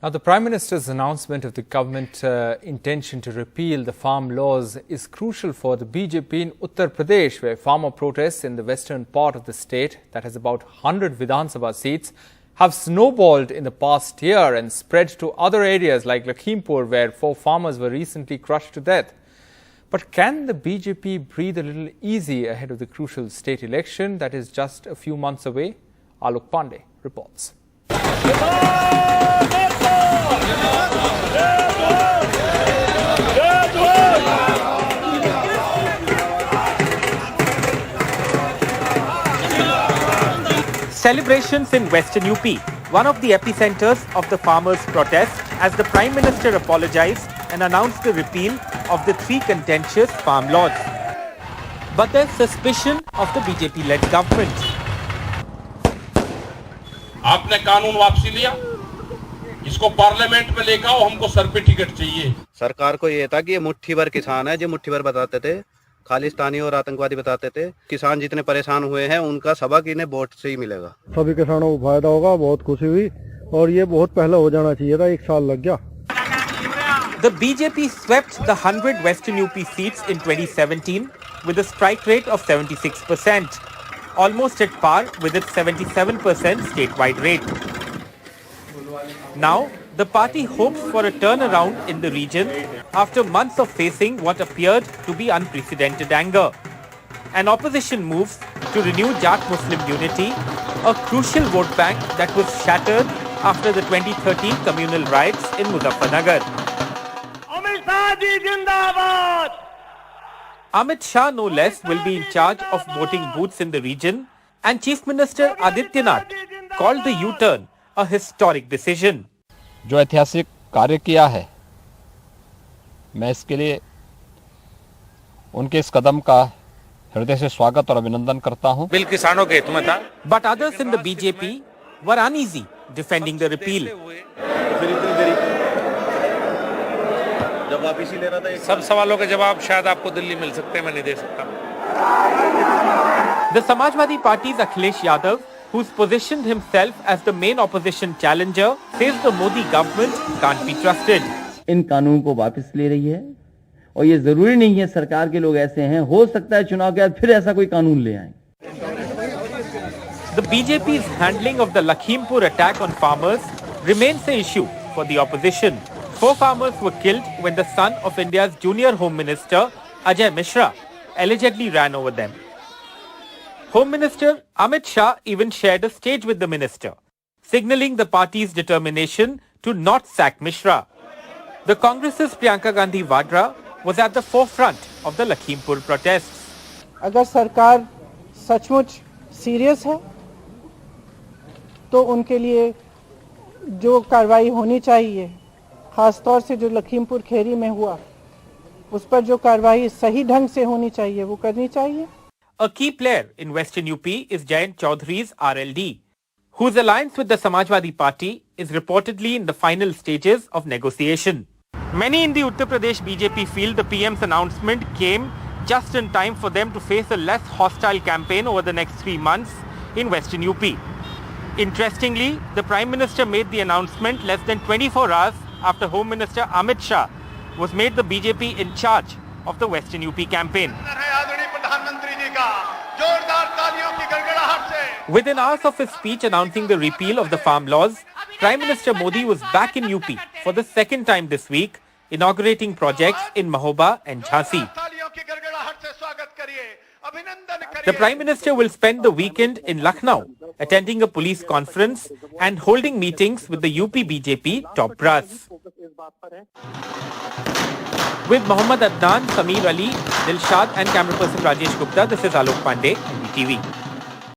Now, the Prime Minister's announcement of the government intention to repeal the farm laws is crucial for the BJP in Uttar Pradesh, where farmer protests in the western part of the state that has about 100 Vidhan Sabha seats have snowballed in the past year and spread to other areas like Lakhimpur, where 4 farmers were recently crushed to death. But can the BJP breathe a little easy ahead of the crucial state election that is just a few months away? Alok Pandey reports. Celebrations in Western UP, one of the epicenters of the farmers' protest, as the Prime Minister apologized and announced the repeal of the 3 contentious farm laws. But there's suspicion of the BJP-led government. आपने कानून वापसी लिया, इसको parliament में लेकर आओ, हमको sir पे टिकट चाहिए। सरकार को ये था कि ये मुट्ठी भर किसान है, जो मुट्ठी भर बताते थे, खालिस्तानी और आतंकवादी बताते थे। किसान जितने परेशान हुए हैं उनका सबक इन्हें वोट से ही मिलेगा। सभी किसानों को फायदा होगा, बहुत खुशी हुई और ये बहुत पहले हो जाना चाहिए था, 1 साल लग गया। The BJP swept the 100 Western UP seats in 2017 with a strike rate of 76%, almost at par with its 77% statewide rate. Now, the party hopes for a turnaround in the region after months of facing what appeared to be unprecedented anger. An opposition moves to renew Jat Muslim unity, a crucial vote bank that was shattered after the 2013 communal riots in Muzaffarnagar. Amit Shah, no less, will be in charge of voting booths in the region, and Chief Minister Adityanath called the U-turn a historic decision. जो ऐतिहासिक कार्य किया है, मैं इसके लिए उनके इस कदम का हृदय से स्वागत और अभिनंदन करता हूं। बिल किसानों के हित में था। But others in the BJP were uneasy defending the repeal. सब सवालों के जवाब शायद आपको दिल्ली मिल सकते हैं, मैं नहीं दे सकता। The Samajwadi Party's Akhilesh Yadav, who's positioned himself as the main opposition challenger, says the Modi government can't be trusted. इन कानून को वापस ले रही है और ये जरूरी नहीं है सरकार के लोग ऐसे हैं, हो सकता है चुनाव के बाद फिर ऐसा कोई कानून ले आए। The BJP's handling of the Lakhimpur attack on farmers remains the issue for the opposition. 4 farmers were killed when the son of India's junior Home Minister, Ajay Mishra, allegedly ran over them. Home Minister Amit Shah even shared a stage with the minister, signalling the party's determination to not sack Mishra. The Congress's Priyanka Gandhi Vadra was at the forefront of the Lakhimpur protests. अगर सरकार सचमुच serious है तो उनके लिए जो कार्रवाई होनी चाहिए, खासतौर से जो लखीमपुर खेरी में हुआ, उस पर जो कार्रवाई सही ढंग से होनी चाहिए वो करनी चाहिए। A key player in Western UP is Jayant Chaudhary's RLD, whose alliance with the Samajwadi Party is reportedly in the final stages of negotiation. Many in the Uttar Pradesh BJP feel the PM's announcement came just in time for them to face a less hostile campaign over the next 3 months in Western UP. Interestingly, the Prime Minister made the announcement less than 24 hours after Home Minister Amit Shah was made the BJP in charge of the Western UP campaign. Within hours of his speech announcing the repeal of the farm laws, Prime Minister Modi was back in UP for the 2nd time this week, inaugurating projects in Mahoba and Jhansi. The Prime Minister will spend the weekend in Lucknow, attending a police conference and holding meetings with the UP BJP top brass. With Mohammad Adnan, Sameer Ali, Dilshad and camera person Rajesh Gupta, this is Alok Pandey, NDTV.